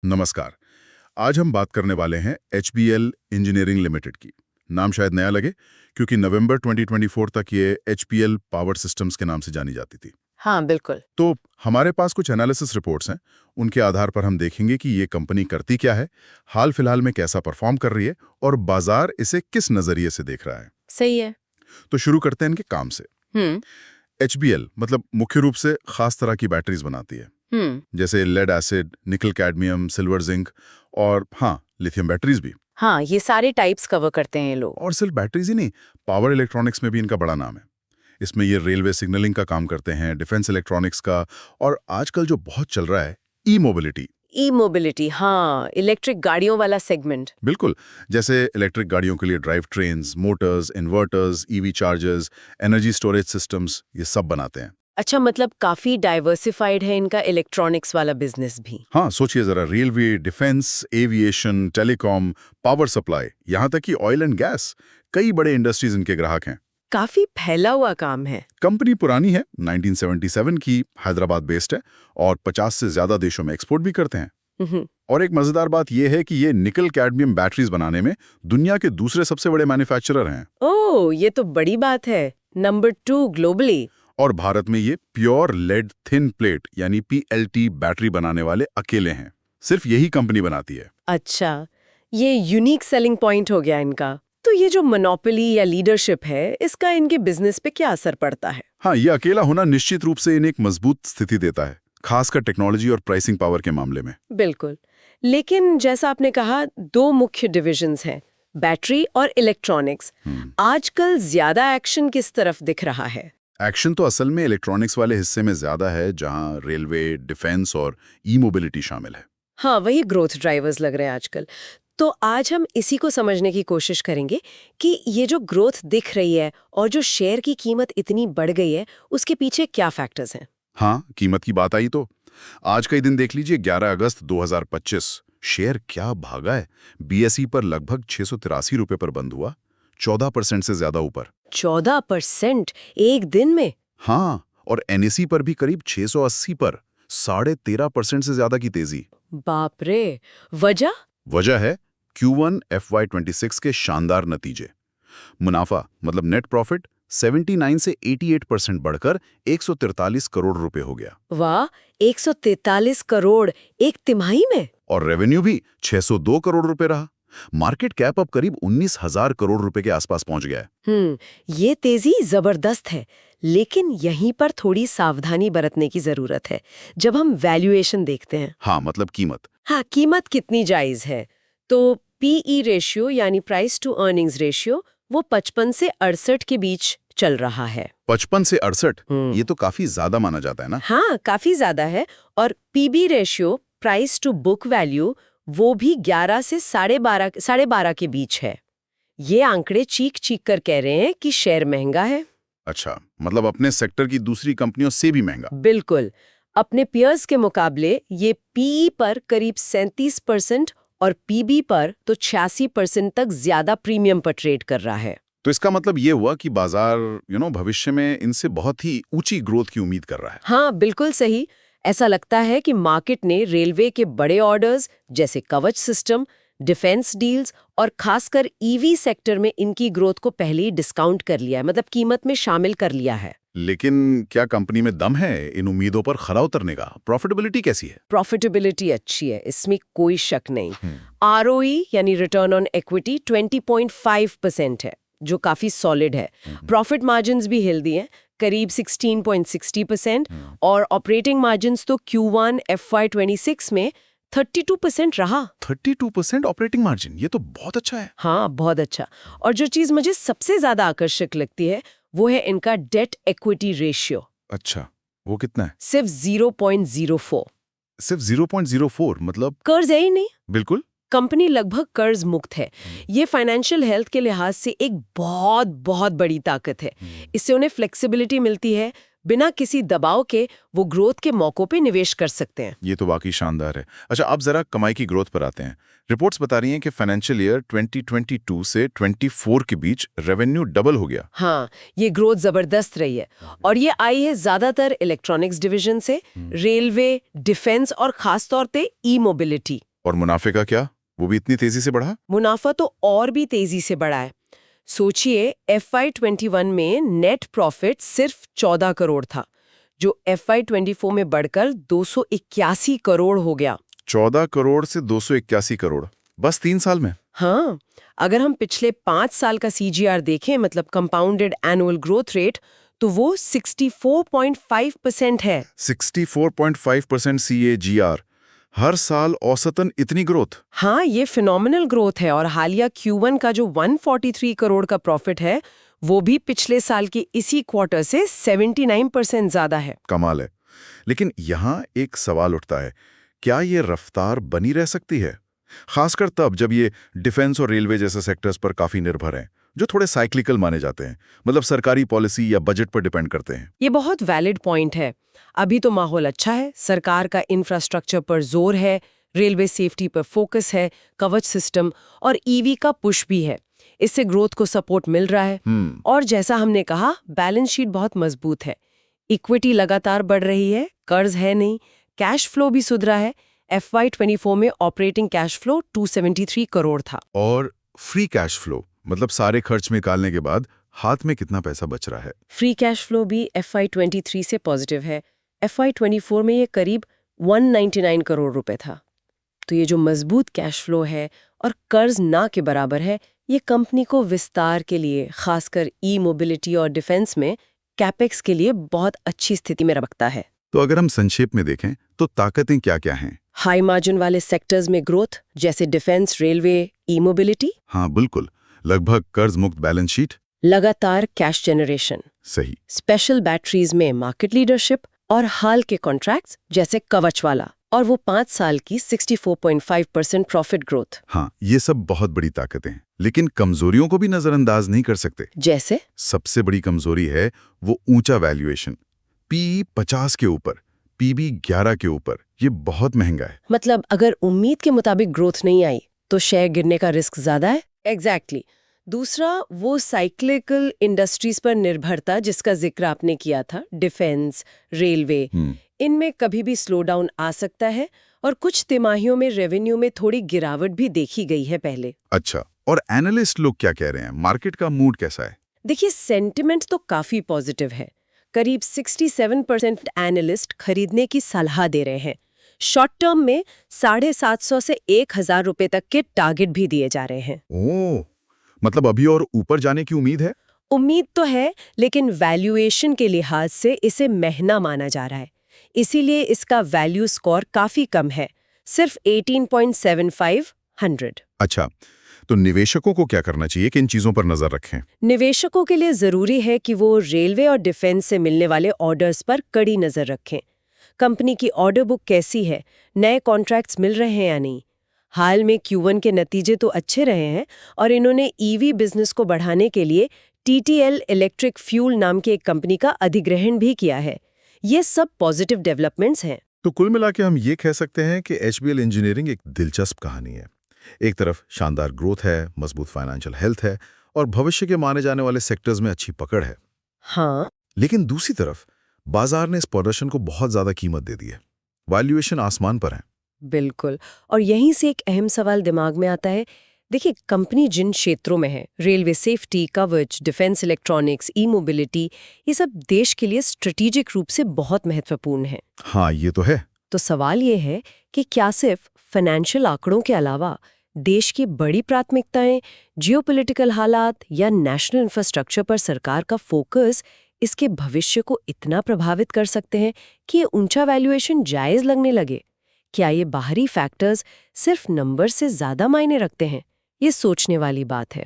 नमस्कार। आज हम बात करने वाले हैं HBL इंजीनियरिंग लिमिटेड की। नाम शायद नया लगे क्योंकि नवंबर 2024 तक ये HBL पावर सिस्टम्स के नाम से जानी जाती थी। हाँ, बिल्कुल। तो हमारे पास कुछ एनालिसिस रिपोर्ट्स हैं, उनके आधार पर हम देखेंगे कि ये कंपनी करती क्या है, हाल फिलहाल में कैसा परफॉर्म कर रही है और बाजार इसे किस नजरिए से देख रहा है। सही है। तो शुरू करते हैं इनके काम से। हम्म। HBL मतलब मुख्य रूप से खास तरह की बैटरीज बनाती है, जैसे lead acid, nickel cadmium, silver zinc और हाँ, लिथियम बैटरीज भी। हाँ, ये सारे टाइप्स कवर करते हैं ये लोग। और सिर्फ बैटरीज ही नहीं, पावर इलेक्ट्रॉनिक्स में भी इनका बड़ा नाम है। इसमें ये रेलवे सिग्नलिंग का काम करते हैं, डिफेंस इलेक्ट्रॉनिक्स का, और आजकल जो बहुत चल रहा है ई मोबिलिटी। ई मोबिलिटी, हाँ, इलेक्ट्रिक गाड़ियों वाला सेगमेंट। बिल्कुल, जैसे इलेक्ट्रिक गाड़ियों के लिए drive trains, Motors, inverters, EV chargers, energy storage systems, ये सब बनाते हैं। अच्छा, मतलब काफी डाइवर्सिफाइड है इनका इलेक्ट्रॉनिक्स वाला बिजनेस भी। हाँ, सोचिए जरा, railway, defence, aviation, telecom, power supply, यहाँ तक कि ऑयल एंड गैस, कई बड़े इंडस्ट्रीज इनके ग्राहक हैं। काफी फैला हुआ काम है। कंपनी पुरानी है, 1977 की, हैदराबाद बेस्ड है और 50 से ज्यादा देशों में एक्सपोर्ट भी करते हैं। और एक मजेदार बात यह है कि ये निकल कैडमियम बैटरीज बनाने में दुनिया के दूसरे सबसे बड़े मैन्युफैक्चरर हैं। ओह, ये तो बड़ी बात है। Number 2 globally. और भारत में ये प्योर लेड थिन प्लेट यानी PLT बैटरी बनाने वाले अकेले हैं। सिर्फ यही कंपनी बनाती है। अच्छा, ये यूनिक सेलिंग पॉइंट हो गया इनका। तो ये जो मोनोपोली या लीडरशिप है, इसका इनके बिजनेस पे क्या असर पड़ता है? हाँ, ये अकेला होना निश्चित रूप से इन्हें एक मजबूत स्थिति देता है, खासकर टेक्नोलॉजी और प्राइसिंग पावर के मामले में। बिल्कुल। लेकिन जैसा आपने कहा, 2 मुख्य डिविजन्स हैं, बैटरी और इलेक्ट्रॉनिक्स। आजकल ज्यादा एक्शन किस तरफ दिख रहा है? एक्शन तो असल में इलेक्ट्रॉनिक्स वाले हिस्से में ज्यादा है, जहां रेलवे, डिफेंस और ई मोबिलिटी शामिल है। हाँ, वही ग्रोथ ड्राइवर्स लग रहे हैं आजकल। तो आज हम इसी को समझने की कोशिश करेंगे कि ये जो ग्रोथ दिख रही है और जो शेयर की कीमत इतनी बढ़ गई है, उसके पीछे क्या फैक्टर्स हैं। हाँ, कीमत की बात आई तो आज का ही दिन देख लीजिए, 11 अगस्त 2025। शेयर क्या भागा है। BSE पर लगभग 683 रुपए पर बंद हुआ, 14% से ज्यादा ऊपर। 14% एक दिन में? हाँ, और NSE पर भी करीब 680 पर 13.5% से ज्यादा की तेजी। बाप रे। वजह है Q1 FY26 के शानदार नतीजे। मुनाफा मतलब नेट प्रॉफिट 79 से 88% बढ़कर 143 करोड़ रुपए हो गया। वाह, 143 करोड़ एक तिमाही में। और रेवेन्यू भी 602 करोड़ रुपए रहा। मार्केट कैप अब करीब 19,000 करोड़ रुपए के आसपास पहुंच गया है। ये तेजी जबरदस्त है, लेकिन यहीं पर थोड़ी सावधानी बरतने की जरूरत है जब हम वैल्यूएशन देखते हैं। हाँ, मतलब कीमत। हाँ, कीमत कितनी जायज है? तो PE रेशियो यानी प्राइस टू अर्निंग्स रेशियो, वो 55 से 68 के बीच चल रहा है। 55 से 68, ये तो काफी ज्यादा माना जाता है ना? हाँ, काफी ज्यादा है। और PB ratio, price to book value, वो भी 11 से 12.5 के बीच है। ये आंकड़े चीख चीख कर कह रहे हैं कि शेयर महंगा है। अच्छा, मतलब अपने सेक्टर की दूसरी कंपनियों से भी महंगा। बिल्कुल। अपने पियर्स के मुकाबले ये PE पर करीब 37% और PB पर तो 86% तक ज्यादा प्रीमियम पर ट्रेड कर रहा है। तो इसका मतलब ये हुआ कि बाजार भविष्य में इनसे बहुत ही ऊंची ग्रोथ की उम्मीद कर रहा है। हाँ, बिल्कुल सही। ऐसा लगता है कि मार्केट ने रेलवे के बड़े ऑर्डर्स जैसे कवच सिस्टम, डिफेंस डील्स और खासकर EV सेक्टर में इनकी ग्रोथ को पहले ही डिस्काउंट कर लिया है, मतलब कीमत में शामिल कर लिया है। लेकिन क्या कंपनी में दम है इन उम्मीदों पर खरा उतरने का? प्रॉफिटेबिलिटी कैसी है? प्रॉफिटेबिलिटी अच्छी है, इसमें कोई शक नहीं। ROE यानी रिटर्न ऑन इक्विटी 20.5% है, जो काफी सॉलिड है। प्रॉफिट मार्जिन्स भी हेल्दी हैं, करीब 16.60%। और ऑपरेटिंग मार्जिन्स तो Q1 FY26 में 32% रहा। 32% ऑपरेटिंग मार्जिन, ये तो बहुत अच्छा है। हाँ, बहुत अच्छा। और जो चीज मुझे सबसे ज्यादा आकर्षक लगती है, वो है इनका डेट इक्विटी रेशियो। अच्छा, वो कितना है? सिर्फ 0.04। सिर्फ 0.04 मतलब? कर्ज है ही नहीं। बिल्कुल। कंपनी लगभग कर्ज मुक्त है। ये फाइनेंशियल हेल्थ के लिहाज से एक बहुत बहुत बड़ी ताकत है। इससे उन्हें फ्लेक्सिबिलिटी मिलती है, बिना किसी दबाव के वो ग्रोथ के मौकों पे निवेश कर सकते हैं। ये तो वाकई शानदार है। अच्छा, अब जरा कमाई की ग्रोथ पर आते हैं। रिपोर्ट्स बता रही हैं कि फाइनेंशियल ईयर 2022 से 24 के बीच रेवेन्यू डबल हो गया। हाँ, ये ग्रोथ जबरदस्त रही है और ये आई है ज्यादातर इलेक्ट्रॉनिक्स डिवीजन से, रेलवे, डिफेंस और खासतौर पे ई मोबिलिटी। और मुनाफे का क्या, वो भी इतनी तेजी से बढ़ा? मुनाफा तो और भी तेजी से बढ़ा है। सोचिए FY21 में नेट प्रॉफिट सिर्फ 14 करोड़ था, जो FY24 में बढ़कर 281 करोड़ हो गया। 14 करोड़ से 281 करोड़, बस 3 साल में? हाँ, अगर हम पिछले 5 साल का CGR देखें, मतलब कंपाउंडेड एनुअल ग्रोथ रेट, तो वो 64.5% है। 64.5% CAGR, हर साल औसतन इतनी ग्रोथ? हाँ, ये फिनोमिनल ग्रोथ है। और हालिया Q1 का जो 143 करोड़ का प्रॉफिट है, वो भी पिछले साल के इसी क्वार्टर से 79% ज्यादा है। कमाल है। लेकिन यहाँ एक सवाल उठता है, क्या ये रफ्तार बनी रह सकती है? खासकर तब जब ये डिफेंस और रेलवे जैसे सेक्टर्स पर काफी निर्भर हैं, जो थोड़े साइक्लिकल माने जाते हैं, मतलब सरकारी पॉलिसी या बजट पर डिपेंड करते हैं। ये बहुत वैलिड पॉइंट है। अभी तो माहौल अच्छा है, सरकार का इंफ्रास्ट्रक्चर पर जोर है, रेलवे सेफ्टी पर फोकस है, कवच सिस्टम और ईवी का पुश भी है। इससे ग्रोथ को सपोर्ट मिल रहा है। और जैसा हमने कहा, बैलेंस शीट बहुत मजबूत है, इक्विटी लगातार बढ़ रही है, कर्ज है नहीं, कैश फ्लो भी सुधरा है। FY24 में ऑपरेटिंग कैश फ्लो 273 करोड़ था। और फ्री कैश फ्लो, मतलब सारे खर्च निकालने के बाद हाथ में कितना पैसा बच रहा है? फ्री कैश फ्लो भी FY23 से पॉजिटिव है। FY24 में ये करीब 199 करोड़ रुपए था। तो ये जो मजबूत कैश फ्लो है और कर्ज ना के बराबर है, ये कंपनी को विस्तार के लिए, खासकर ई-मोबिलिटी और डिफेंस में कैपेक्स के लिए बहुत अच्छी स्थिति में रखता है। तो अगर हम संक्षेप में देखें तो ताकतें क्या-क्या हैं? हाई मार्जिन वाले सेक्टर्स में ग्रोथ, जैसे डिफेंस, रेलवे, ई-मोबिलिटी। हाँ बिल्कुल, लगभग कर्ज मुक्त बैलेंस शीट। लगातार कैश जनरेशन। सही। स्पेशल बैटरीज में मार्केट लीडरशिप और हाल के कॉन्ट्रैक्ट्स जैसे कवच वाला, और वो 5 साल की 64.5% प्रॉफिट ग्रोथ। हाँ, ये सब बहुत बड़ी ताकतें हैं, लेकिन कमजोरियों को भी नजरअंदाज नहीं कर सकते। जैसे सबसे बड़ी कमजोरी है वो ऊंचा वैल्यूएशन। PE 50 के ऊपर, PB 11 के ऊपर, ये बहुत महंगा है। मतलब अगर उम्मीद के मुताबिक ग्रोथ नहीं आई तो शेयर गिरने का रिस्क ज्यादा है। एग्जैक्टली। दूसरा, वो साइक्लिकल इंडस्ट्रीज पर निर्भरता जिसका जिक्र आपने किया था, डिफेंस, रेलवे, इनमें कभी भी स्लो डाउन आ सकता है और कुछ तिमाहियों में रेवेन्यू में थोड़ी गिरावट भी देखी गई है पहले। अच्छा, और एनालिस्ट लोग क्या कह रहे हैं? मार्केट का मूड कैसा है? देखिए, सेंटिमेंट तो काफी पॉजिटिव है। करीब 67% एनालिस्ट खरीदने की सलाह दे रहे हैं। शॉर्ट टर्म में 750 से 1000 रुपए तक के टारगेट भी दिए जा रहे हैं। ओह, मतलब अभी और ऊपर जाने की उम्मीद है? उम्मीद तो है, लेकिन वैल्यूएशन के लिहाज से इसे महंगा माना जा रहा है। इसीलिए इसका वैल्यू स्कोर काफी कम है, सिर्फ 18.75। अच्छा, तो निवेशकों को क्या करना चाहिए, किन चीजों पर नजर रखें? निवेशकों के लिए जरूरी है कि वो रेलवे और डिफेंस से मिलने वाले ऑर्डर्स पर कड़ी नजर रखें। कंपनी की ऑर्डर बुक कैसी है, नए कॉन्ट्रैक्ट्स मिल रहे हैं या नहीं। हाल में Q1 के नतीजे तो अच्छे रहे हैं और इन्होंने ईवी बिजनेस को बढ़ाने के लिए TTL इलेक्ट्रिक फ्यूल नाम की एक कंपनी का अधिग्रहण भी किया है। ये सब पॉजिटिव डेवलपमेंट्स हैं। तो कुल मिला के हम ये कह सकते हैं कि HBL इंजीनियरिंग एक दिलचस्प कहानी है। एक तरफ शानदार ग्रोथ है, मजबूत फाइनेंशियल हेल्थ है और भविष्य के माने जाने वाले सेक्टर्स में अच्छी पकड़ है। हाँ, लेकिन दूसरी तरफ बाजार ने इस प्रदर्शन को बहुत ज्यादा कीमत दे दी है। वैल्यूएशन आसमान पर है। बिल्कुल। और यहीं से एक अहम सवाल दिमाग में आता है। देखिए, कंपनी जिन क्षेत्रों में है, रेलवे सेफ्टी, कवच, डिफेंस इलेक्ट्रॉनिक्स, ई मोबिलिटी, ये सब देश के लिए स्ट्रेटेजिक रूप से बहुत महत्वपूर्ण है। हाँ, ये तो है। तो सवाल ये है कि क्या सिर्फ फाइनेंशियल आंकड़ों के अलावा देश की बड़ी प्राथमिकताएं, जियोपॉलिटिकल हालात या नेशनल इंफ्रास्ट्रक्चर पर सरकार का फोकस इसके भविष्य को इतना प्रभावित कर सकते हैं कि ये ऊंचा वैल्यूएशन जायज लगने लगे? क्या ये बाहरी फैक्टर्स सिर्फ नंबर से ज्यादा मायने रखते हैं? ये सोचने वाली बात है।